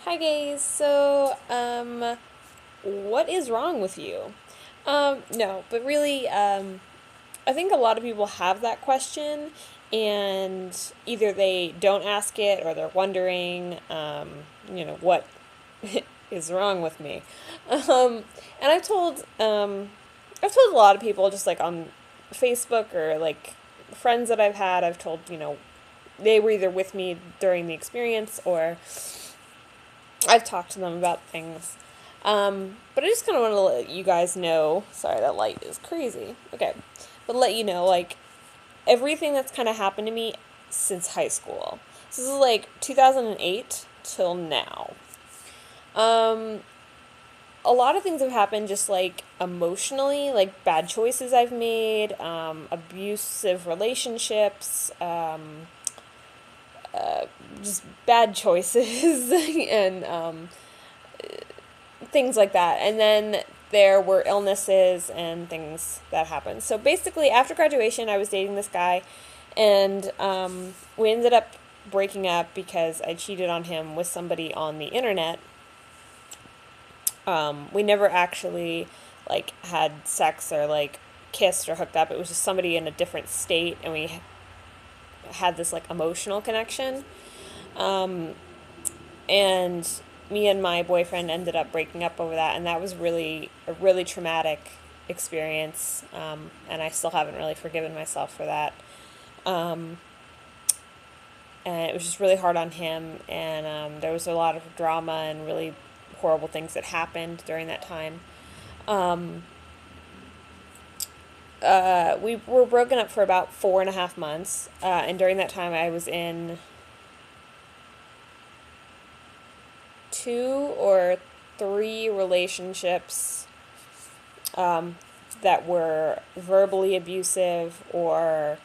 Hi guys. What is wrong with you? No, but really, I think a lot of people have that question, and either they don't ask it or they're wondering, what is wrong with me. And I've told a lot of people just like on Facebook or like friends that I've had, I've told, they were either with me during the experience or I've talked to them about things. But I just kind of want to let you guys know. Sorry, that light is crazy. Okay. But let you know, like, everything that's kind of happened to me since high school. So this is like 2008 till now. Um, a lot of things have happened just like emotionally, like bad choices I've made, abusive relationships, just bad choices, and things like that. And then there were illnesses and things that happened. So basically, after graduation, I was dating this guy, and we ended up breaking up because I cheated on him with somebody on the internet. We never actually like had sex or like kissed or hooked up. It was just somebody in a different state, and we had this like emotional connection. And me and my boyfriend ended up breaking up over that, and that was really a really traumatic experience. And I still haven't really forgiven myself for that. And it was just really hard on him, and there was a lot of drama and really horrible things that happened during that time. We were broken up for about 4.5 months, and during that time, I was in two or three relationships that were verbally abusive or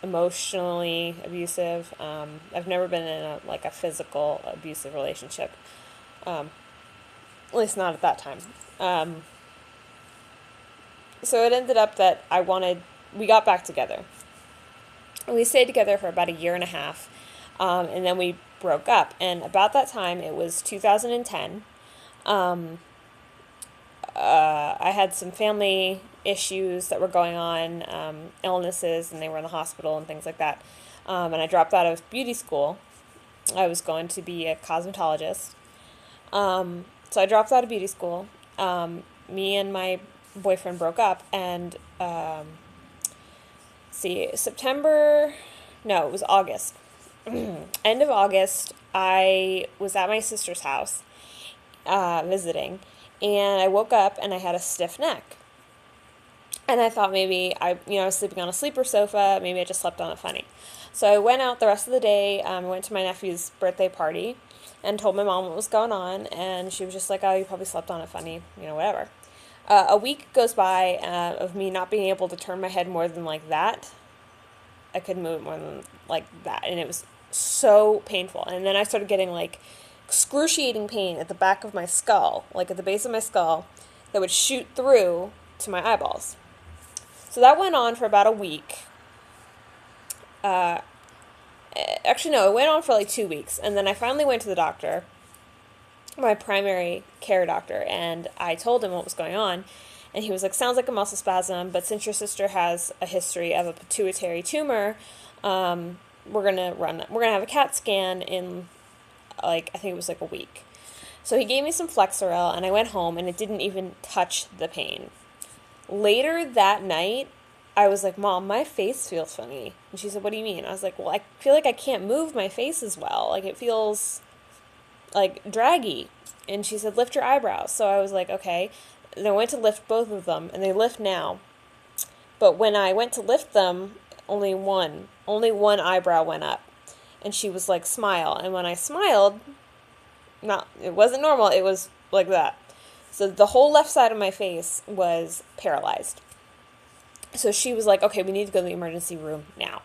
emotionally abusive. I've never been in a physical abusive relationship, at least not at that time. So it ended up that we got back together. And we stayed together for about a year and a half, and then we broke up. And about that time, it was 2010. I had some family issues that were going on, illnesses, and they were in the hospital and things like that. And I dropped out of beauty school. I was going to be a cosmetologist. So I dropped out of beauty school. Me and my boyfriend broke up, and September, no, it was August. End of August, I was at my sister's house visiting, and I woke up and I had a stiff neck. And I thought maybe I was sleeping on a sleeper sofa. Maybe I just slept on it funny. So I went out the rest of the day. I went to my nephew's birthday party and told my mom what was going on. And she was just like, oh, you probably slept on it funny, whatever. A week goes by of me not being able to turn my head more than like that. I couldn't move it more than like that. And it was so painful. And then I started getting like excruciating pain at the back of my skull, like at the base of my skull, that would shoot through to my eyeballs. So that went on for about a week. Actually, no, it went on for like 2 weeks. And then I finally went to the doctor, my primary care doctor, and I told him what was going on. And he was like, sounds like a muscle spasm, but since your sister has a history of a pituitary tumor, we're gonna have a CAT scan in I think it was like a week. So he gave me some Flexeril, and I went home, and it didn't even touch the pain. Later that night, I was like, Mom, my face feels funny. And she said, what do you mean? I was like, well, I feel like I can't move my face as well. Like, it feels, like, draggy. And she said, lift your eyebrows. So I was like, okay. And I went to lift both of them, and they lift now. But when I went to lift them, only one eyebrow went up. And she was like, smile. And when I smiled, it wasn't normal, it was like that. So the whole left side of my face was paralyzed. So she was like, okay, we need to go to the emergency room now.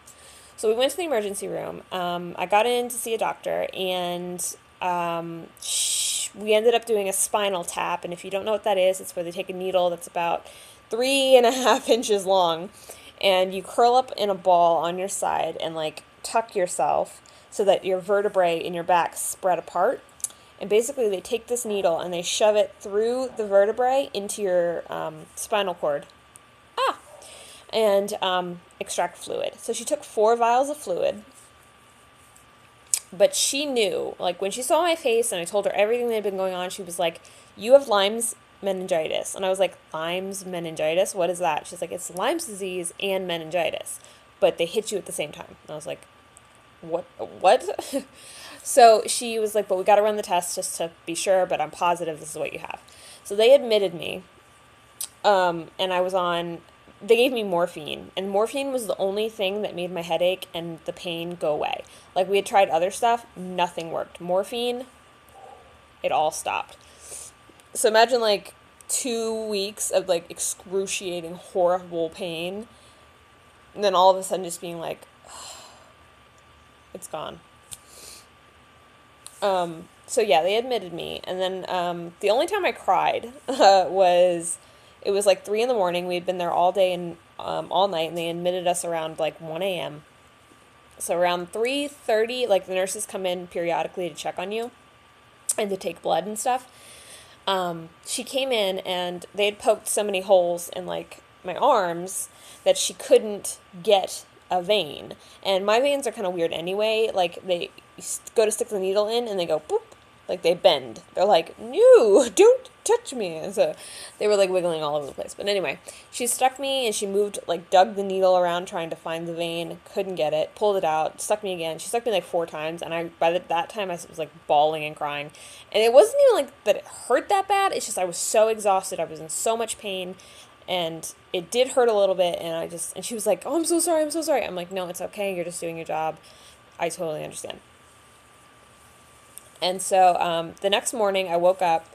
So we went to the emergency room. I got in to see a doctor, and we ended up doing a spinal tap. And if you don't know what that is, it's where they take a needle that's about 3.5 inches long, and you curl up in a ball on your side and like tuck yourself so that your vertebrae in your back spread apart. And basically, they take this needle and they shove it through the vertebrae into your spinal cord. And extract fluid. So she took 4 vials of fluid. But she knew, like, when she saw my face and I told her everything that had been going on, she was like, "You have Lyme's meningitis." And I was like, "Lyme's meningitis? What is that?" She's like, "It's Lyme's disease and meningitis, but they hit you at the same time." And I was like, what? So she was like, "But we got to run the test just to be sure, but I'm positive this is what you have." So they admitted me, and they gave me morphine, and morphine was the only thing that made my headache and the pain go away. Like, we had tried other stuff, nothing worked. Morphine, it all stopped. So imagine, like, 2 weeks of, like, excruciating, horrible pain, and then all of a sudden just being like, it's gone. So yeah, they admitted me, and then the only time I cried was, it was like 3 a.m. We had been there all day and all night, and they admitted us around like 1 a.m. So around 3:30, like, the nurses come in periodically to check on you and to take blood and stuff. She came in and they had poked so many holes in, like, my arms that she couldn't get a vein. And my veins are kind of weird anyway. Like, they go to stick the needle in and they go boop. Like, they bend. They're like, "No, don't touch me." And so they were, like, wiggling all over the place. But anyway, she stuck me and she moved, like, dug the needle around trying to find the vein. Couldn't get it. Pulled it out. Stuck me again. She stuck me, like, 4 times. And by that time, I was, like, bawling and crying. And it wasn't even, like, that it hurt that bad. It's just I was so exhausted. I was in so much pain. And it did hurt a little bit. And she was like, "Oh, I'm so sorry. I'm so sorry." I'm like, "No, it's okay. You're just doing your job. I totally understand." And so the next morning I woke up,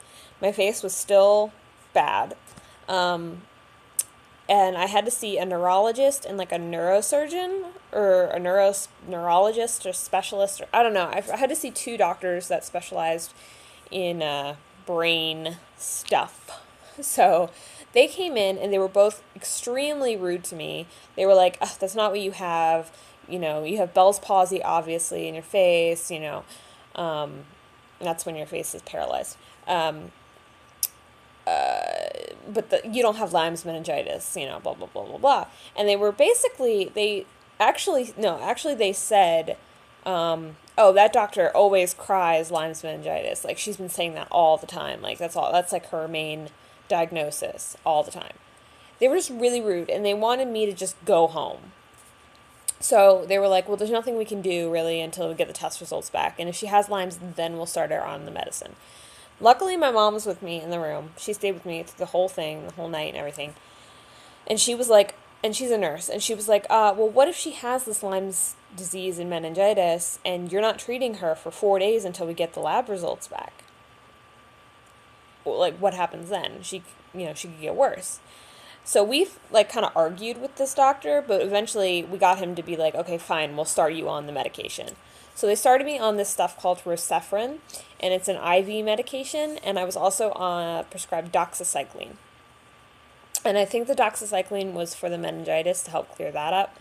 my face was still bad, and I had to see a neurologist and, like, a neurosurgeon or a neurologist or specialist, or I don't know. I had to see 2 doctors that specialized in brain stuff. So they came in and they were both extremely rude to me. They were like, "Ugh, that's not what you have. You know, you have Bell's palsy, obviously, in your face, you know." That's when your face is paralyzed. But you don't have Lyme's meningitis, you know, blah, blah, blah, blah, blah. And they were basically, they said, "Oh, that doctor always cries Lyme's meningitis." Like, she's been saying that all the time. Like, that's like her main diagnosis all the time. They were just really rude, and they wanted me to just go home. So they were like, "Well, there's nothing we can do really until we get the test results back. And if she has Lyme's, then we'll start her on the medicine." Luckily, my mom was with me in the room. She stayed with me through the whole thing, the whole night and everything. And she was like, and she's a nurse, and she was like, "Well, what if she has this Lyme's disease and meningitis, and you're not treating her for 4 days until we get the lab results back? Well, like, what happens then? She could get worse." So we, like, kind of argued with this doctor, but eventually we got him to be like, "Okay, fine, we'll start you on the medication." So they started me on this stuff called Rocephin, and it's an IV medication, and I was also prescribed doxycycline. And I think the doxycycline was for the meningitis to help clear that up.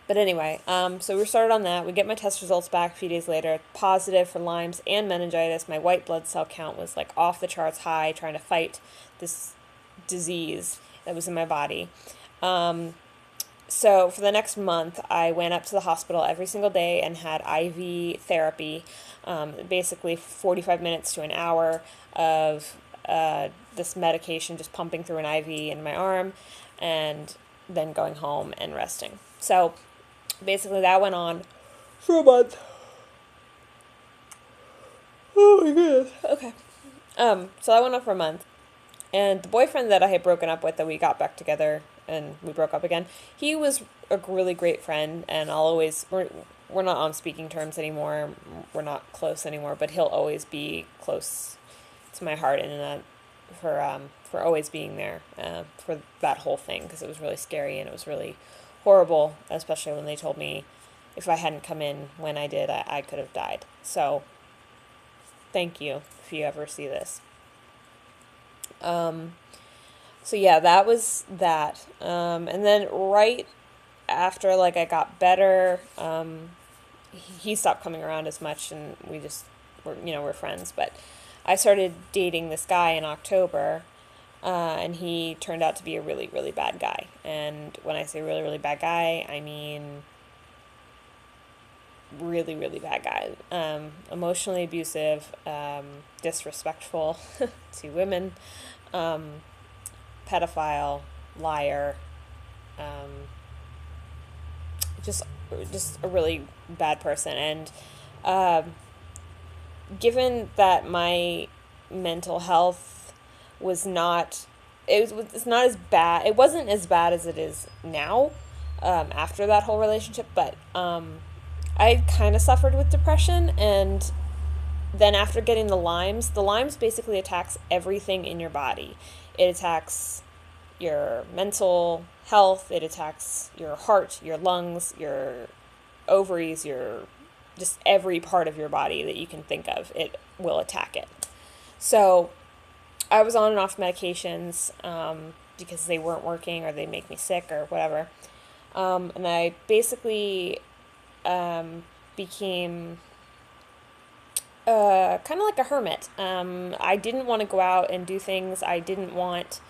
But anyway, so we were started on that. We get my test results back a few days later, positive for Lyme's and meningitis. My white blood cell count was, like, off the charts high, trying to fight this disease that was in my body. So for the next month, I went up to the hospital every single day and had IV therapy, basically 45 minutes to an hour of this medication just pumping through an IV in my arm, and then going home and resting. So basically that went on for a month. Oh my goodness. Okay. So that went on for a month. And the boyfriend that I had broken up with, that we got back together and we broke up again, he was a really great friend, and we're not on speaking terms anymore. We're not close anymore, but he'll always be close to my heart, and for always being there for that whole thing, because it was really scary and it was really horrible, especially when they told me if I hadn't come in when I did, I could have died. So thank you if you ever see this. So yeah, that was that. And then right after, like, I got better, he stopped coming around as much, and we just we're friends. But I started dating this guy in October, and he turned out to be a really, really bad guy. And when I say really, really bad guy, I mean really, really bad guy. Emotionally abusive, disrespectful to women, um, pedophile, liar, um, just just a really bad person. And um, given that my mental health was not it's not as bad, it wasn't as bad as it is now, after that whole relationship, but I kind of suffered with depression. And then after getting the limes basically attacks everything in your body. It attacks your mental health, it attacks your heart, your lungs, your ovaries, your just every part of your body that you can think of. It will attack it. So I was on and off medications, because they weren't working or they make me sick or whatever. And I basically became kind of like a hermit. I didn't want to go out and do things. I didn't want,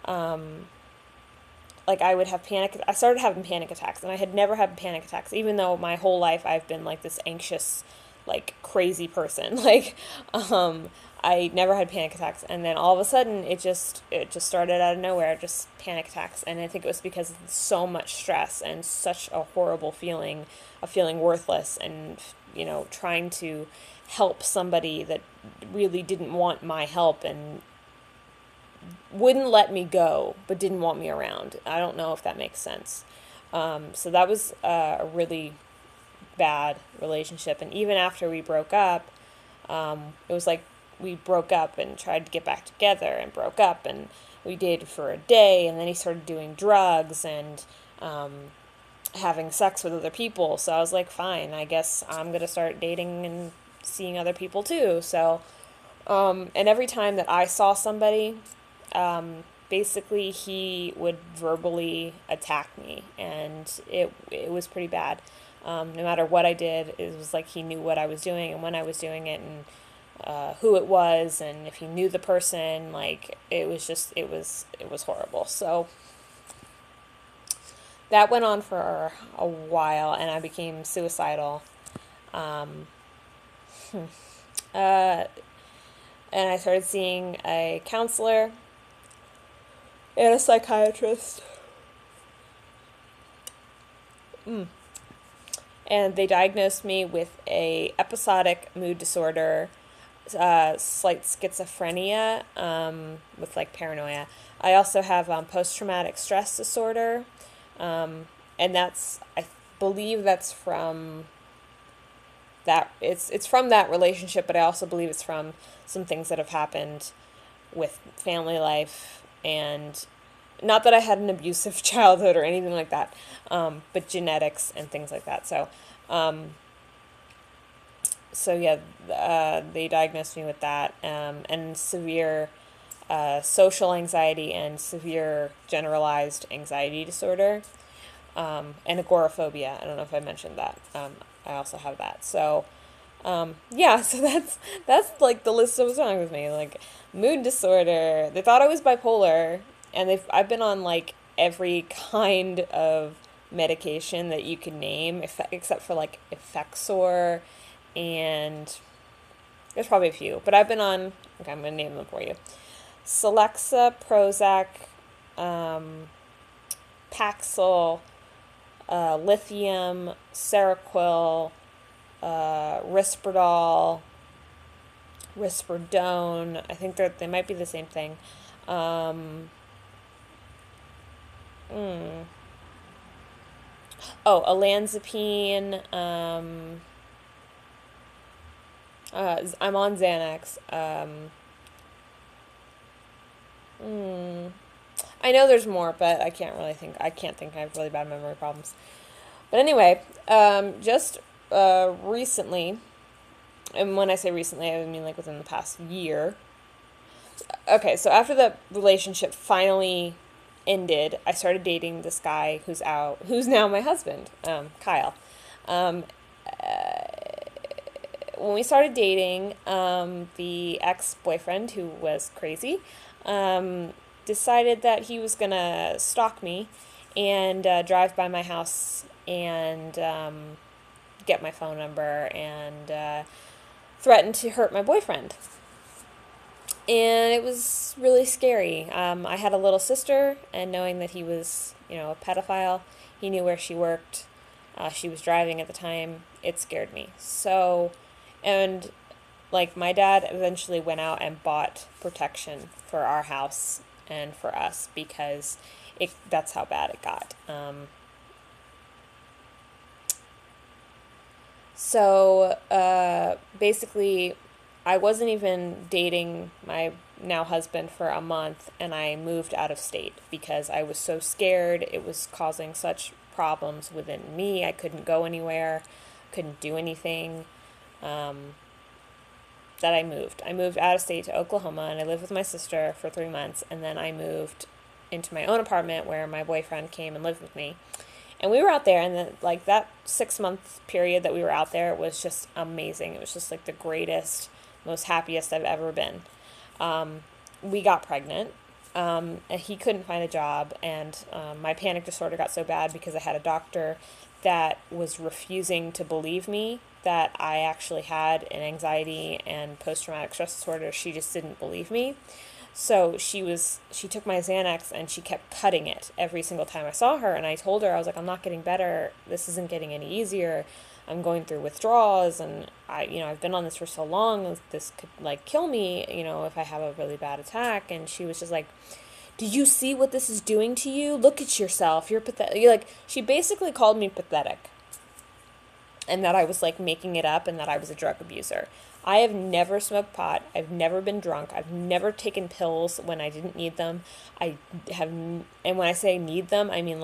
like, I started having panic attacks, and I had never had panic attacks, even though my whole life I've been like this anxious, like crazy person. Like, I never had panic attacks, and then all of a sudden it just started out of nowhere, just panic attacks. And I think it was because of so much stress and such a horrible feeling of feeling worthless, and trying to help somebody that really didn't want my help and wouldn't let me go but didn't want me around. I don't know if that makes sense. So that was a really bad relationship. And even after we broke up, it was like we broke up and tried to get back together and broke up, and we dated for a day, and then he started doing drugs and having sex with other people. So I was like, fine, I guess I'm going to start dating and seeing other people too. So, and every time that I saw somebody, basically he would verbally attack me, and it was pretty bad. No matter what I did, it was like he knew what I was doing and when I was doing it, and who it was, and if he knew the person. Like, it was horrible. So that went on for a while, and I became suicidal. Um, and I started seeing a counselor and a psychiatrist. And they diagnosed me with a episodic mood disorder, slight schizophrenia, with like paranoia. I also have post-traumatic stress disorder, and I believe that's from that. It's from that relationship, but I also believe it's from some things that have happened with family life, and not that I had an abusive childhood or anything like that, but genetics and things like that. So yeah, they diagnosed me with that, and severe social anxiety and severe generalized anxiety disorder, and agoraphobia. I don't know if I mentioned that. I also have that. So, yeah, so that's like the list of what's wrong with me. Like, mood disorder. They thought I was bipolar, and I've been on like every kind of medication that you can name, except for like Effexor, and there's probably a few, but I've been on. Okay, I'm gonna name them for you: Celexa, Prozac, Paxil, lithium, Seroquel, Risperidone. I think they might be the same thing. Oh, olanzapine. I'm on Xanax. I know there's more, but I can't really think. I can't think. I have really bad memory problems. But anyway, just recently, and when I say recently, I mean like within the past year. Okay, so after the relationship finally ended, I started dating this guy who's now my husband, Kyle. when we started dating, the ex-boyfriend, who was crazy, decided that he was gonna stalk me and drive by my house and get my phone number and threatened to hurt my boyfriend. And it was really scary. I had a little sister, and knowing that he was, a pedophile, he knew where she worked. She was driving at the time. It scared me. So, and like my dad eventually went out and bought protection for our house and for us because that's how bad it got. Basically, I wasn't even dating my now husband for a month, and I moved out of state because I was so scared. It was causing such problems within me. I couldn't go anywhere, couldn't do anything, that I moved. I moved out of state to Oklahoma, and I lived with my sister for 3 months, and then I moved into my own apartment where my boyfriend came and lived with me. And we were out there, and that 6 month period that we were out there was just amazing. It was just like the greatest, most happiest I've ever been. We got pregnant. And he couldn't find a job, and my panic disorder got so bad because I had a doctor that was refusing to believe me that I actually had an anxiety and post-traumatic stress disorder. She just didn't believe me. So she took my Xanax and she kept cutting it every single time I saw her. And I told her, I was like, I'm not getting better. This isn't getting any easier. I'm going through withdrawals, and I've been on this for so long. This could kill me, if I have a really bad attack. And she was just like, do you see what this is doing to you? Look at yourself. You're pathetic. She basically called me pathetic, and that I was making it up, and that I was a drug abuser. I have never smoked pot. I've never been drunk. I've never taken pills when I didn't need them. And when I say need them, I mean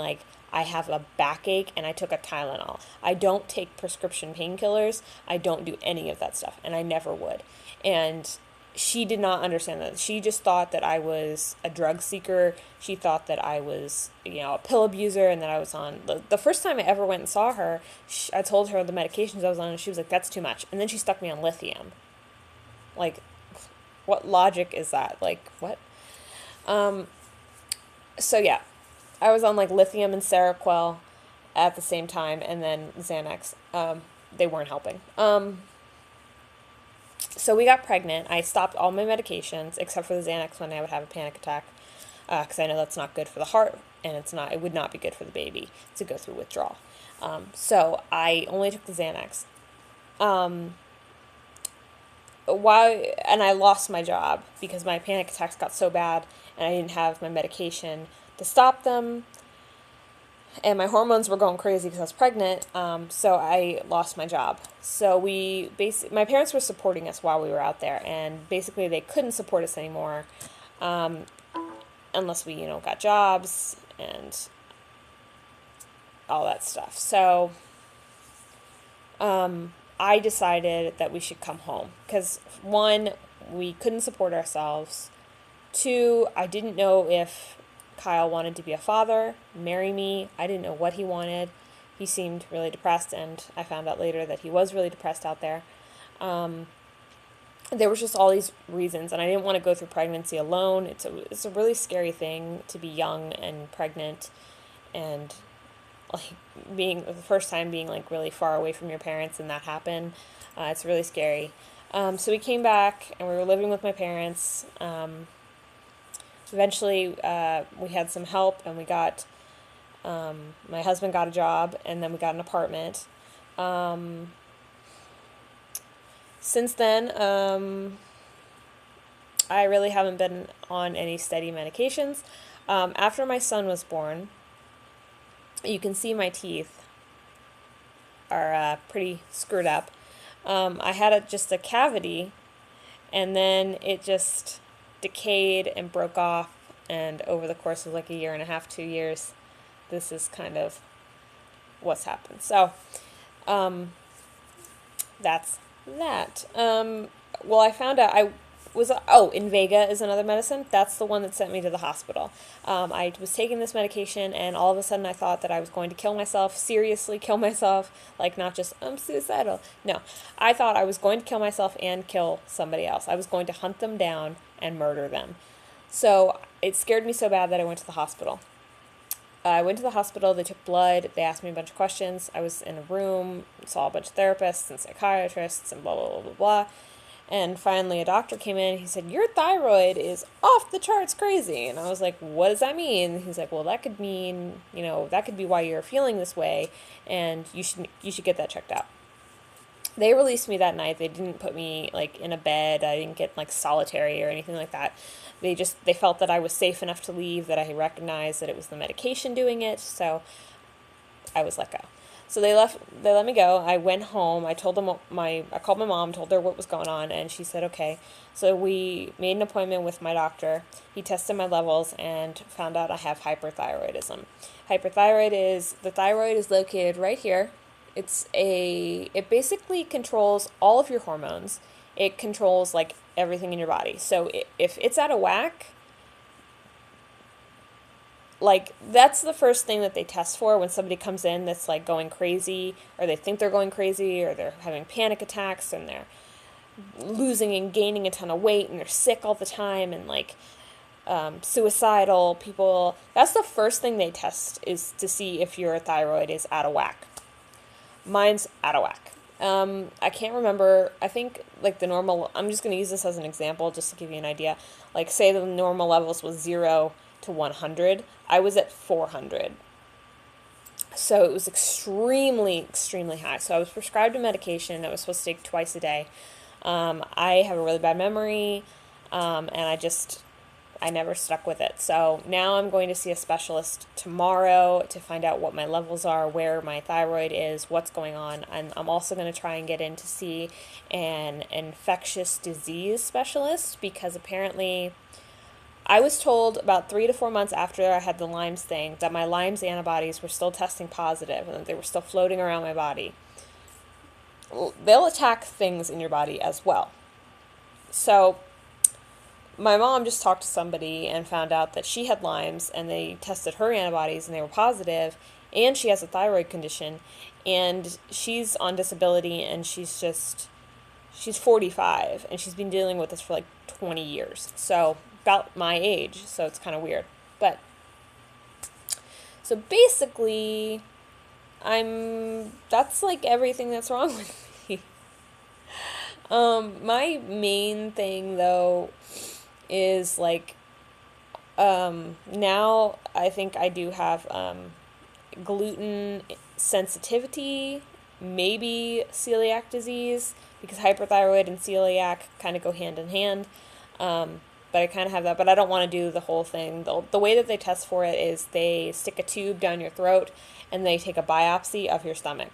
I have a backache and I took a Tylenol. I don't take prescription painkillers. I don't do any of that stuff, and I never would. And she did not understand that. She just thought that I was a drug seeker. She thought that I was, a pill abuser, and that I was on. The first time I ever went and saw her, I told her the medications I was on, and she was like, that's too much. And then she stuck me on lithium. What logic is that? What? So yeah, I was on lithium and Seroquel at the same time, and then Xanax. They weren't helping. So we got pregnant. I stopped all my medications except for the Xanax when I would have a panic attack, because I know that's not good for the heart, and it would not be good for the baby to go through withdrawal. So I only took the Xanax. And I lost my job because my panic attacks got so bad, and I didn't have my medication to stop them. And my hormones were going crazy because I was pregnant, so I lost my job. So my parents were supporting us while we were out there, and basically they couldn't support us anymore, unless we, got jobs and all that stuff. So I decided that we should come home because, 1, we couldn't support ourselves. 2, I didn't know if Kyle wanted to be a father, marry me. I didn't know what he wanted. He seemed really depressed, and I found out later that he was really depressed out there. There was just all these reasons, and I didn't want to go through pregnancy alone. It's a really scary thing to be young and pregnant, and being the first time being really far away from your parents, and that happened. It's really scary. So we came back, and we were living with my parents. Eventually, we had some help, and we got, my husband got a job, and then we got an apartment. Since then, I really haven't been on any steady medications. After my son was born, you can see my teeth are pretty screwed up. I had just a cavity, and then it just decayed and broke off, and over the course of a year and a half, 2 years, this is kind of what's happened. So that's that. Well, I found out was, Invega is another medicine. That's the one that sent me to the hospital. I was taking this medication, and all of a sudden I thought that I was going to kill myself, seriously kill myself, like not just, I'm suicidal. No, I thought I was going to kill myself and kill somebody else. I was going to hunt them down and murder them. So it scared me so bad that I went to the hospital. I went to the hospital, they took blood, they asked me a bunch of questions. I was in a room, saw a bunch of therapists and psychiatrists and blah, blah, blah, blah, blah. And finally a doctor came in, he said, your thyroid is off the charts crazy. And I was like, what does that mean? He's like, well, that could mean, that could be why you're feeling this way, and you should get that checked out. They released me that night. They didn't put me, like, in a bed. I didn't get, like, solitary or anything like that. They felt that I was safe enough to leave, that I recognized that it was the medication doing it, so I was let go. So they let me go. I went home. I told them I called my mom, told her what was going on, and she said, okay. So we made an appointment with my doctor. He tested my levels and found out I have hyperthyroidism. The thyroid is located right here. It basically controls all of your hormones. It controls, like, everything in your body. So if it's out of whack, like, that's the first thing that they test for when somebody comes in that's, like, going crazy, or they think they're going crazy, or they're having panic attacks, and they're losing and gaining a ton of weight, and they're sick all the time, and, like, suicidal people. That's the first thing they test, is to see if your thyroid is out of whack. Mine's out of whack. I can't remember. I think, like, the normal, I'm just going to use this as an example just to give you an idea. Like, say the normal levels was 0 to 100. I was at 400. So it was extremely, extremely high. So I was prescribed a medication that I was supposed to take twice a day. I have a really bad memory, and I never stuck with it. So now I'm going to see a specialist tomorrow to find out what my levels are, where my thyroid is, what's going on. And I'm also going to try and get in to see an infectious disease specialist, because apparently I was told about 3 to 4 months after I had the Lyme's thing that my Lyme's antibodies were still testing positive and that they were still floating around my body. They'll attack things in your body as well. So my mom just talked to somebody and found out that she had Lyme's, and they tested her antibodies and they were positive, and she has a thyroid condition, and she's on disability, and she's 45, and she's been dealing with this for like 20 years. So about my age, so it's kind of weird. But so basically that's like everything that's wrong with me. My main thing though is, like, now I think I do have gluten sensitivity, maybe celiac disease, because hyperthyroid and celiac kind of go hand in hand. But I kind of have that, but I don't want to do the whole thing. The way that they test for it is they stick a tube down your throat and they take a biopsy of your stomach.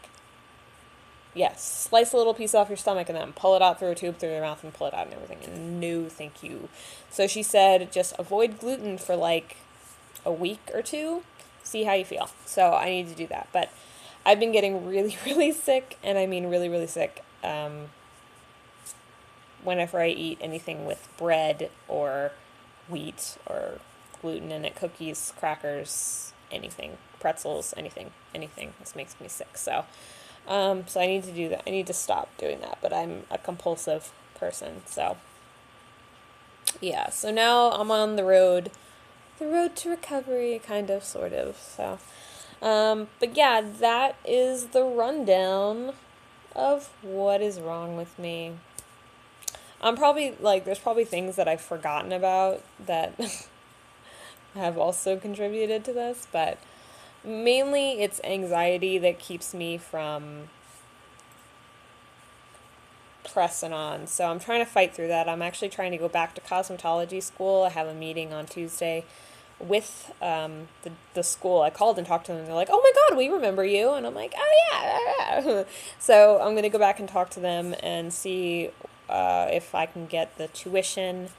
Yes, slice a little piece off your stomach and then pull it out through a tube through your mouth and pull it out and everything. And no, thank you. So she said just avoid gluten for like a week or two. See how you feel. So I need to do that. But I've been getting really, really sick, and I mean really, really sick, whenever I eat anything with bread or wheat or gluten in it, cookies, crackers, anything, pretzels, anything. This makes me sick. So I need to do that. I need to stop doing that, but I'm a compulsive person. So yeah, so now I'm on the road to recovery, kind of, sort of. So, but yeah, that is the rundown of what is wrong with me. I'm probably, like, there's probably things that I've forgotten about that have also contributed to this, but mainly it's anxiety that keeps me from pressing on. So I'm trying to fight through that. I'm actually trying to go back to cosmetology school. I have a meeting on Tuesday with the school. I called and talked to them, and they're like, oh my God, we remember you. And I'm like, oh yeah. So I'm going to go back and talk to them and see if I can get the tuition.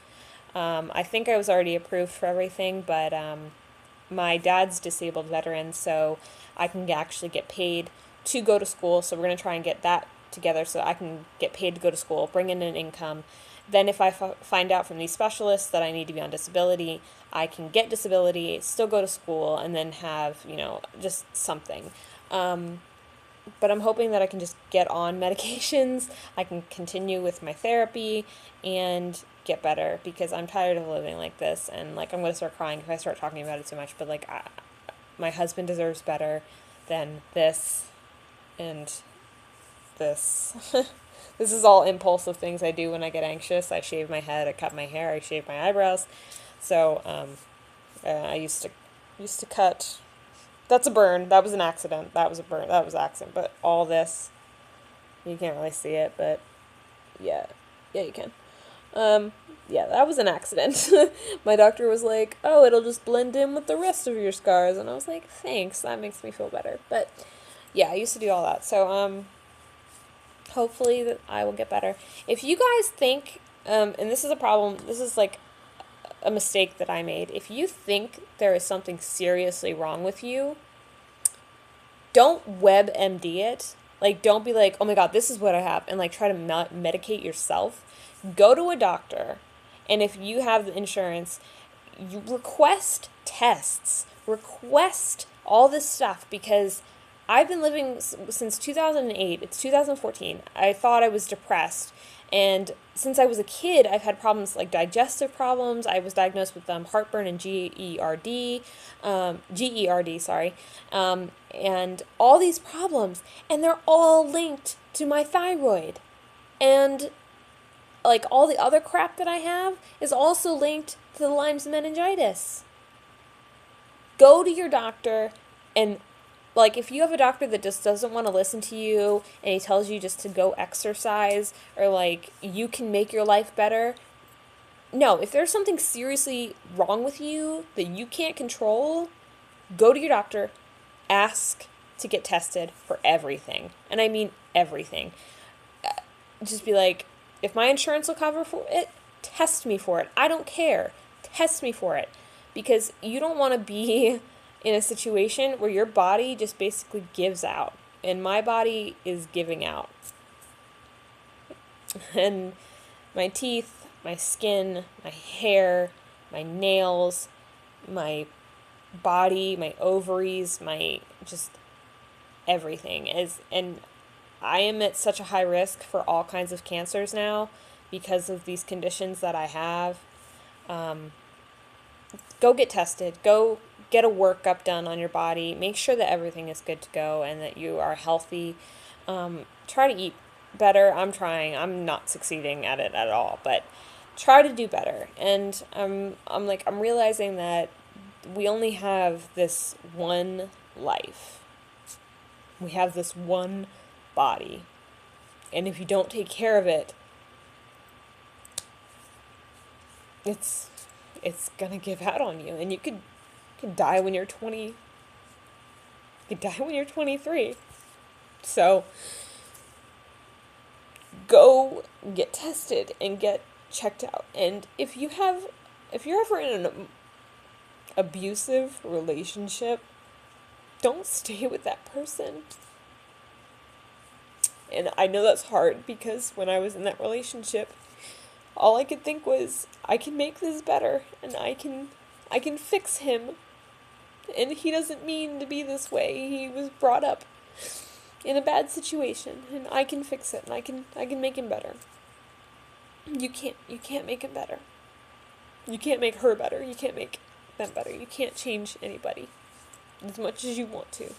I think I was already approved for everything, but my dad's disabled veteran, so I can actually get paid to go to school. So we're going to try and get that together so I can get paid to go to school, bring in an income. Then if I find out from these specialists that I need to be on disability, I can get disability, still go to school, and then have, just something. But I'm hoping that I can just get on medications, I can continue with my therapy, and get better, because I'm tired of living like this, and, I'm going to start crying if I start talking about it too much, but, my husband deserves better than this, and this. This is all impulsive things I do when I get anxious. I shave my head, I cut my hair, I shave my eyebrows. So, I used to cut. That's a burn. That was an accident. That was a burn. That was an accident. But all this, you can't really see it, but yeah, you can. Yeah, that was an accident. My doctor was like, "Oh, it'll just blend in with the rest of your scars," and I was like, "Thanks, that makes me feel better." But yeah, I used to do all that. So hopefully that I will get better. If you guys think, and this is a problem, this is a mistake that I made. If you think there is something seriously wrong with you, don't WebMD it. Don't be like, "Oh my God, this is what I have," and try to medicate yourself. Go to a doctor, and if you have the insurance, you request tests, request all this stuff, because I've been living since 2008. It's 2014. I thought I was depressed. And since I was a kid, I've had problems like digestive problems. I was diagnosed with heartburn and GERD, sorry, and all these problems. And they're all linked to my thyroid. And all the other crap that I have is also linked to the Lyme's meningitis. Go to your doctor, and if you have a doctor that just doesn't want to listen to you and he tells you just to go exercise or you can make your life better. No, if there's something seriously wrong with you that you can't control, go to your doctor, ask to get tested for everything. And I mean everything. Just be like, if my insurance will cover for it, test me for it. I don't care. Test me for it. Because you don't want to be in a situation where your body just basically gives out. And my body is giving out. And my teeth, my skin, my hair, my nails, my body, my ovaries, my just everything is, and I am at such a high risk for all kinds of cancers now because of these conditions that I have. Go get tested. Go get a workup done on your body. Make sure that everything is good to go and that you are healthy. Try to eat better. I'm trying. I'm not succeeding at it at all, but try to do better. And I'm realizing that we only have this one life. We have this one body. And if you don't take care of it, it's gonna give out on you. And you could die when you're 20. You could die when you're 23. So go get tested and get checked out. And if you're ever in an abusive relationship, don't stay with that person. And I know that's hard because when I was in that relationship, all I could think was, I can make this better and I can fix him. And he doesn't mean to be this way. He was brought up in a bad situation and I can fix it and I can make him better. You can't make him better. You can't make her better. You can't make them better. You can't change anybody as much as you want to.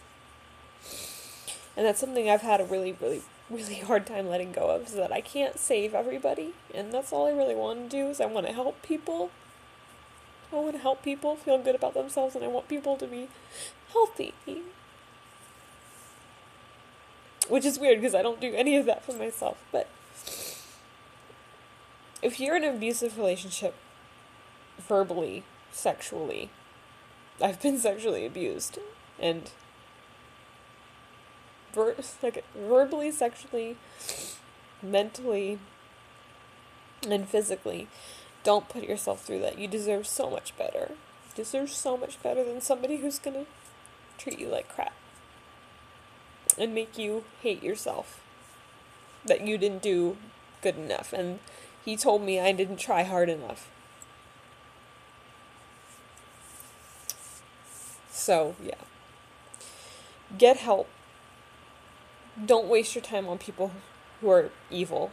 And that's something I've had a really, really, really hard time letting go of, is that I can't save everybody. And that's all I really want to do, is I want to help people. I want to help people feel good about themselves, and I want people to be healthy. Which is weird because I don't do any of that for myself. But if you're in an abusive relationship, verbally, sexually, I've been sexually abused, and verbally, sexually, mentally, and physically, don't put yourself through that. You deserve so much better. You deserve so much better than somebody who's gonna treat you like crap and make you hate yourself. that you didn't do good enough. And he told me I didn't try hard enough. So, yeah. Get help. Don't waste your time on people who are evil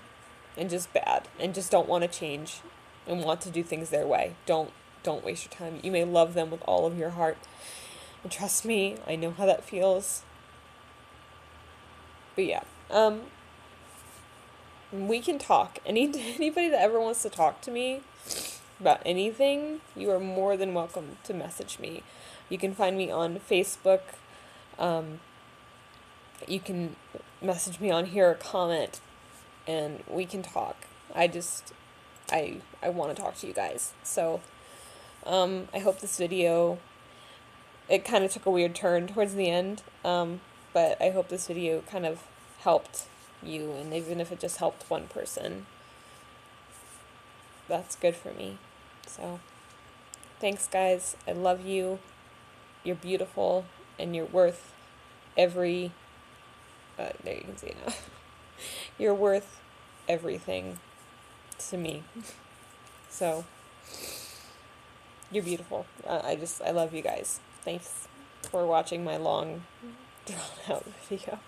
and just bad and just don't want to change and want to do things their way. Don't waste your time. You may love them with all of your heart. And trust me, I know how that feels. But yeah, we can talk. Anybody that ever wants to talk to me about anything, you are more than welcome to message me. You can find me on Facebook. You can message me on here or comment, and we can talk. I want to talk to you guys. So, I hope this video, it kind of took a weird turn towards the end, but I hope this video kind of helped you, and even if it just helped one person, that's good for me. So, thanks guys. I love you. You're beautiful, and you're worth every, there you can see it now. You're worth everything to me. So, you're beautiful. I love you guys. Thanks for watching my long, drawn out video.